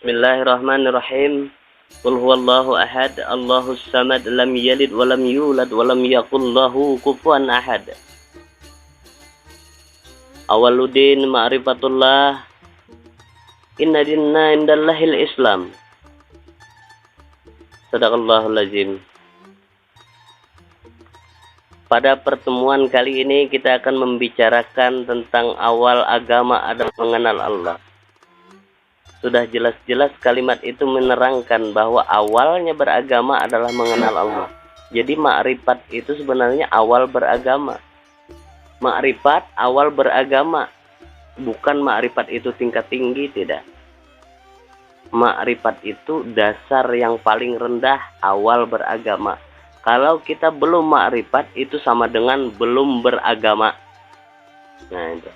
Bismillahirrahmanirrahim. Qul huwallahu ahad, Allahus samad, lam yalid wa lam yulad wa lam yakul lahu kufuwan ahad. Awaluddin ma'rifatullah. Inna dinna indallahil Islam. Sadaqallahul azim. Pada pertemuan kali ini kita akan membicarakan tentang awal agama adalah mengenal Allah. Sudah jelas-jelas kalimat itu menerangkan bahwa awalnya beragama adalah mengenal Allah. Jadi ma'rifat itu sebenarnya awal beragama. Ma'rifat awal beragama. Bukan ma'rifat itu tingkat tinggi, tidak. Ma'rifat itu dasar yang paling rendah awal beragama. Kalau kita belum ma'rifat itu sama dengan belum beragama. Nah itu.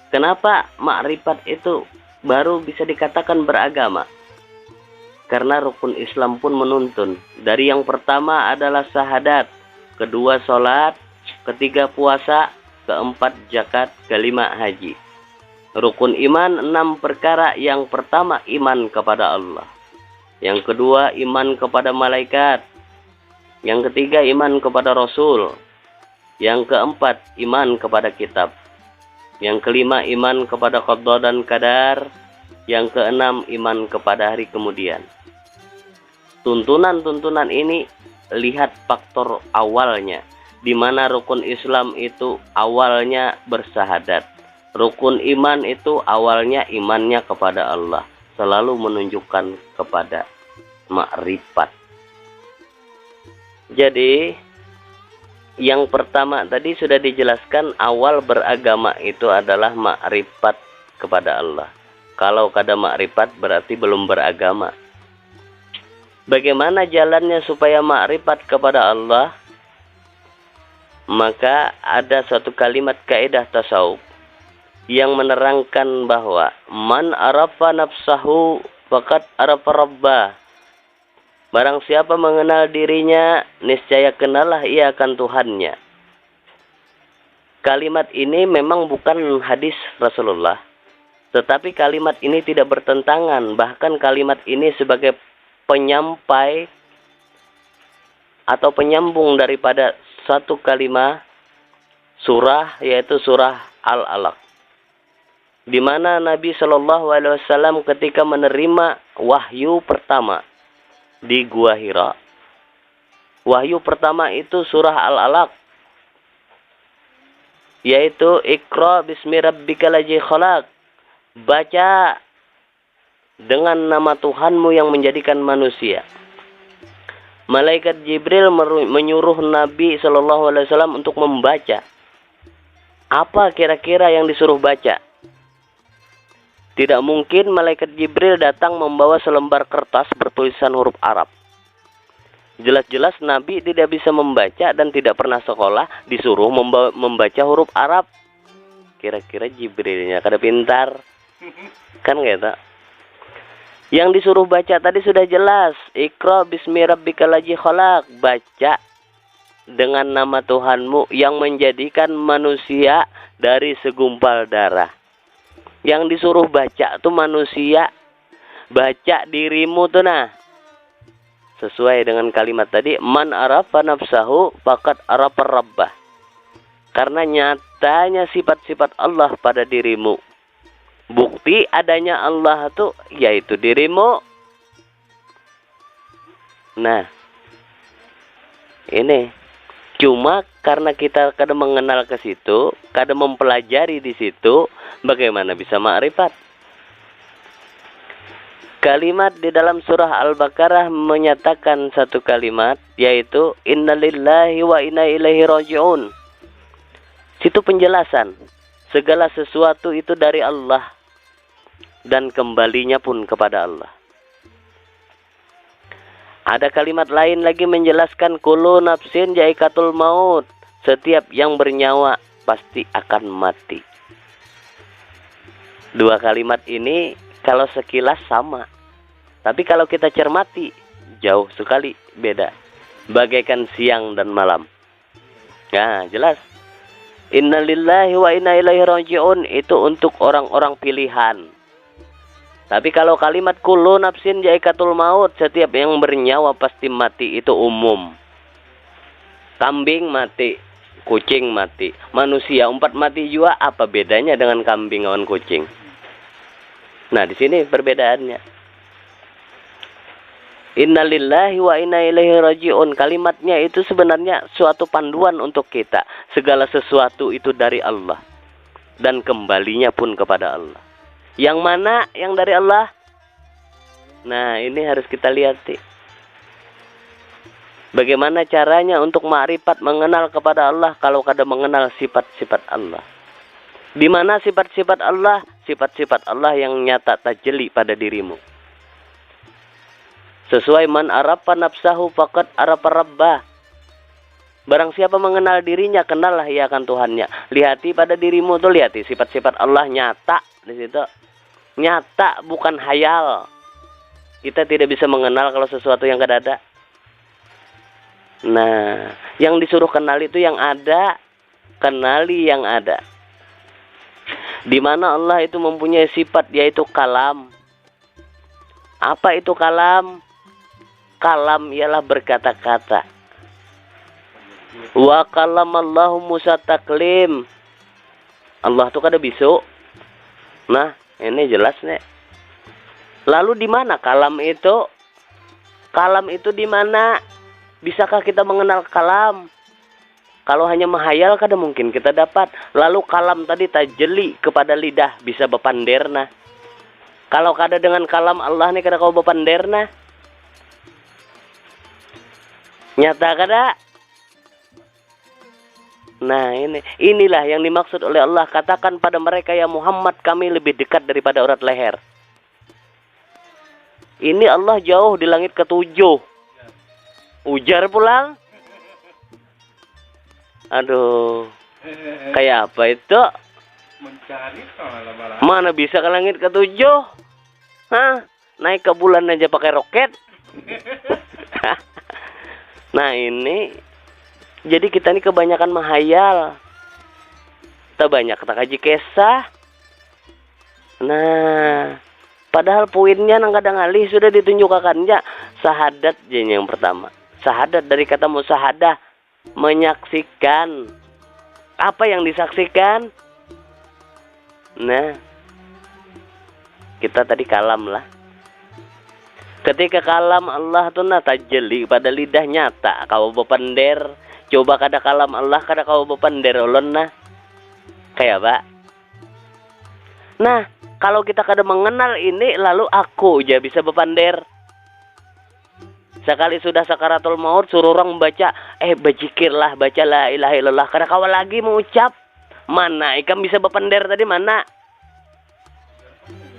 Kenapa ma'rifat itu baru bisa dikatakan beragama? Karena rukun Islam pun menuntun. Dari yang pertama adalah syahadat, kedua sholat, ketiga puasa, keempat zakat, kelima haji. Rukun iman 6 perkara. Yang pertama iman kepada Allah. Yang kedua iman kepada malaikat. Yang ketiga iman kepada Rasul. Yang keempat iman kepada kitab. Yang kelima iman kepada qada dan qadar. Yang keenam iman kepada hari kemudian. Tuntunan-tuntunan ini lihat faktor awalnya, di mana rukun Islam itu awalnya bersahadat. Rukun iman itu awalnya imannya kepada Allah, selalu menunjukkan kepada makrifat. Jadi yang pertama tadi sudah dijelaskan, awal beragama itu adalah makrifat kepada Allah. Kalau kada makrifat berarti belum beragama. Bagaimana jalannya supaya makrifat kepada Allah? Maka ada suatu kalimat kaidah tasawuf yang menerangkan bahwa man arafa nafsahu faqad arafa rabbah. Barang siapa mengenal dirinya, niscaya kenallah ia akan Tuhannya. Kalimat ini memang bukan hadis Rasulullah, tetapi kalimat ini tidak bertentangan. Bahkan kalimat ini sebagai penyampai atau penyambung daripada satu kalimat surah, yaitu surah Al-Alaq, di mana Nabi Shallallahu Alaihi Wasallam ketika menerima wahyu pertama di Gua Hira, wahyu pertama itu surah Al-Alaq, yaitu Iqra bismi rabbikal ladzi khalaq. Baca dengan nama Tuhanmu yang menjadikan manusia. Malaikat Jibril menyuruh Nabi Shallallahu Alaihi Wasallam untuk membaca. Apa kira-kira yang disuruh baca? Tidak mungkin malaikat Jibril datang membawa selembar kertas bertulisan huruf Arab. Jelas-jelas Nabi tidak bisa membaca dan tidak pernah sekolah, disuruh membaca huruf Arab. Kira-kira Jibrilnya kada pintar. Kan gitu. Yang disuruh baca tadi sudah jelas. Iqra bismi rabbikal ladzi khalaq. Baca dengan nama Tuhanmu yang menjadikan manusia dari segumpal darah. Yang disuruh baca tuh manusia. Baca dirimu tuh nah. Sesuai dengan kalimat tadi, man arafa nafsahu faqad arafa rabbah. Karena nyatanya sifat-sifat Allah pada dirimu. Bukti adanya Allah tuh yaitu dirimu. Nah, ini cuma karena kita kadang mengenal ke situ, kadang mempelajari di situ, bagaimana bisa makrifat? Kalimat di dalam surah Al-Baqarah menyatakan satu kalimat, yaitu innalillahi wa inna ilaihi raji'un. Situ penjelasan. Segala sesuatu itu dari Allah dan kembalinya pun kepada Allah. Ada kalimat lain lagi menjelaskan kullu nafsin za'iqatul maut. Setiap yang bernyawa pasti akan mati. Dua kalimat ini kalau sekilas sama, tapi kalau kita cermati jauh sekali beda. Bagaikan siang dan malam. Nah, jelas. Innalillahi wa inna ilaihi raji'un itu untuk orang-orang pilihan. Tapi kalau kalimat kullu nafsin zaikatul maut, setiap yang bernyawa pasti mati, itu umum. Kambing mati, kucing mati, manusia 4 mati juga, apa bedanya dengan kambing lawan kucing? Nah, di sini perbedaannya. Innalillahi wa inna ilaihi raji'un. Kalimatnya itu sebenarnya suatu panduan untuk kita. Segala sesuatu itu dari Allah. Dan kembalinya pun kepada Allah. Yang mana yang dari Allah? Nah, ini harus kita lihat. Bagaimana caranya untuk ma'rifat, mengenal kepada Allah, kalau kada mengenal sifat-sifat Allah. Di mana sifat-sifat Allah? Sifat-sifat Allah yang nyata tajeli pada dirimu. Sesuai man arafa nafsahu faqad arafa rabbah. Barang siapa mengenal dirinya, kenallah ia akan Tuhannya. Lihati pada dirimu tuh, lihati sifat-sifat Allah nyata di situ. Nyata, bukan hayal. Kita tidak bisa mengenal kalau sesuatu yang kada ada. Nah, yang disuruh kenal itu yang ada, kenali yang ada. Di mana Allah itu mempunyai sifat, yaitu kalam. Apa itu kalam? Kalam ialah berkata-kata. Wa kalamallahu Musa taklim. Allah tuh kada bisu. Nah, ini jelas nih. Lalu di mana kalam itu? Kalam itu di mana? Bisakah kita mengenal kalam? Kalau hanya menghayal kada mungkin kita dapat. Lalu kalam tadi tajeli kepada lidah, bisa bepanderna. Kalau kada dengan kalam Allah nih kada kau bepanderna. Nyata kada? Nah, inilah yang dimaksud oleh Allah. Katakan pada mereka, ya Muhammad, kami lebih dekat daripada urat leher. Ini Allah jauh di langit ke-7. Ujar pulang. Aduh, kayak apa itu? Mana bisa ke langit ke-7? Hah? Naik ke bulan aja pakai roket? Nah, ini jadi kita ini kebanyakan menghayal. Kita banyak kita kaji kisah. Nah, padahal poinnya nang kadang alih sudah ditunjukkannya. Sahadat jadi yang pertama. Sahadat dari kata musahadah, menyaksikan. Apa yang disaksikan? Nah, kita tadi kalam lah. Ketika kalam Allah tuh tajeli pada lidah nyata. Kau bepender. Coba kada kalam Allah, kada kau bepender ulun nah. Kayak apa? Nah, kalau kita kada mengenal ini, lalu aku aja bisa bepander. Sekali sudah sakaratul maut, suruh orang membaca, berzikirlah, baca la ilaha illallah. Kada kau lagi mengucap. Mana ikam bisa bepander tadi, mana?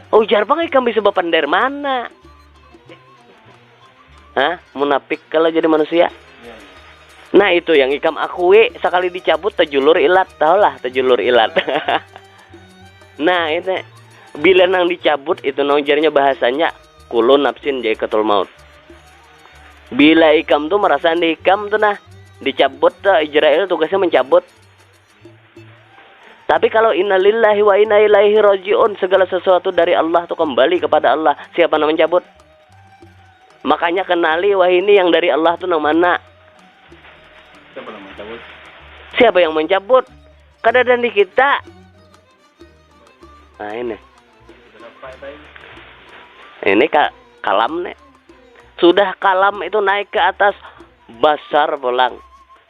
Ujar bang ikam bisa bepander, mana? Hah? Munafik kalau jadi manusia. Nah, itu yang ikam akui, sekali dicabut tajulur ilat. Tahulah tajulur ilat. Nah, itu bila nang dicabut itu ujarnya bahasanya kullu nafsin zaikatul maut. Bila ikam tuh merasa ikam tuh nah dicabut tuh, Israel tugasnya mencabut. Tapi kalau innalillahi wa inna ilaihi raji'un, segala sesuatu dari Allah tuh kembali kepada Allah. Siapa yang mencabut? Makanya kenali, wah ini yang dari Allah tuh mana? Siapa yang mencabut? Siapa yang mencabut? Kada ada di kita. Nah, ini. Ini kalam nih. Sudah kalam itu naik ke atas basar pulang.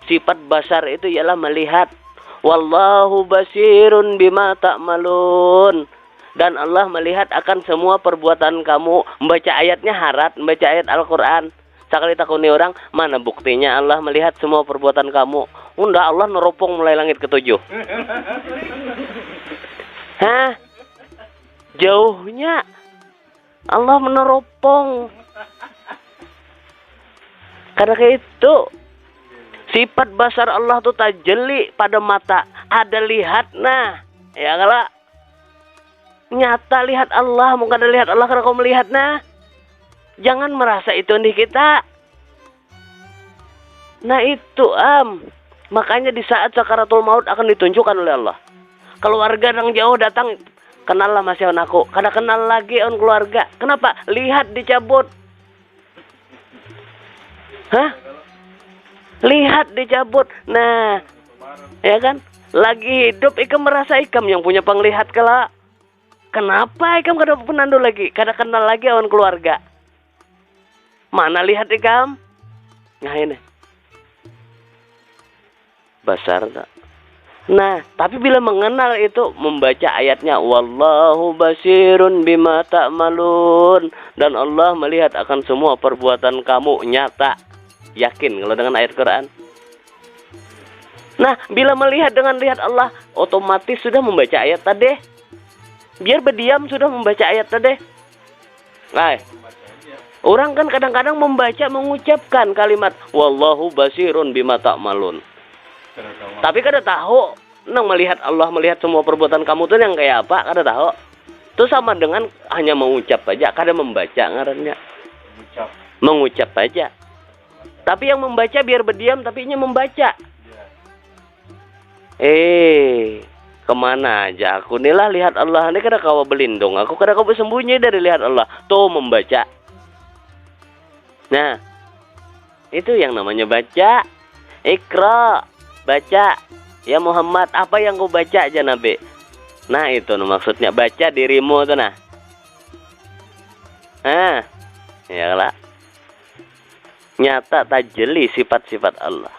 Sifat basar itu ialah melihat. Wallahu basirun bima ta'malun. Dan Allah melihat akan semua perbuatan kamu. Membaca ayatnya harat, membaca ayat Al-Quran. Sekali takuni orang, mana buktinya Allah melihat semua perbuatan kamu? Unda, Allah neropong mulai langit ke-7. Hah? Jauhnya Allah meneropong. Karena kayak itu, sifat basar Allah tuh tajeli pada mata. Ada lihat, nah. Ya kalau nyata lihat Allah, mungkin ada lihat Allah karena kau melihat, nah. Jangan merasa itu di kita. Nah itu makanya di saat sakaratul maut akan ditunjukkan oleh Allah. Keluarga yang jauh datang, Kenal lah masih on aku. Kada kenal lagi on keluarga. Kenapa? Lihat dicabut. Hah? Lihat dicabut. Nah, ya kan? Lagi hidup ikam merasa ikam yang punya penglihat kala. Kenapa ikam kada penandu lagi? Kada kenal lagi on keluarga. Mana lihat ikam? Nah ini. Besar tak? Nah, tapi bila mengenal itu membaca ayatnya wallahu basirun bima ta'malun, dan Allah melihat akan semua perbuatan kamu nyata. Yakin kalau dengan ayat Quran? Nah, bila melihat dengan lihat Allah, otomatis sudah membaca ayat tadi. Biar berdiam sudah membaca ayat tadi. Nah, orang kan kadang-kadang membaca mengucapkan kalimat wallahu basirun bima ta'malun. Tapi kada tahu nang melihat Allah melihat semua perbuatan kamu tuh yang kayak apa, kada tahu. Itu sama dengan hanya mengucap aja, kada membaca ngarannya. Mengucap aja. Tapi yang membaca biar berdiam tapi nya membaca. Kemana aja aku inilah lihat Allah ini kada kawa belindung. Aku kada kawa bersembunyi dari lihat Allah. Tuh membaca. Nah, itu yang namanya baca. Iqra, baca. Ya Muhammad, apa yang kau baca aja Nabi? Nah itu maksudnya baca dirimu tuh nah. Ya lah. Nyata tajeli sifat-sifat Allah.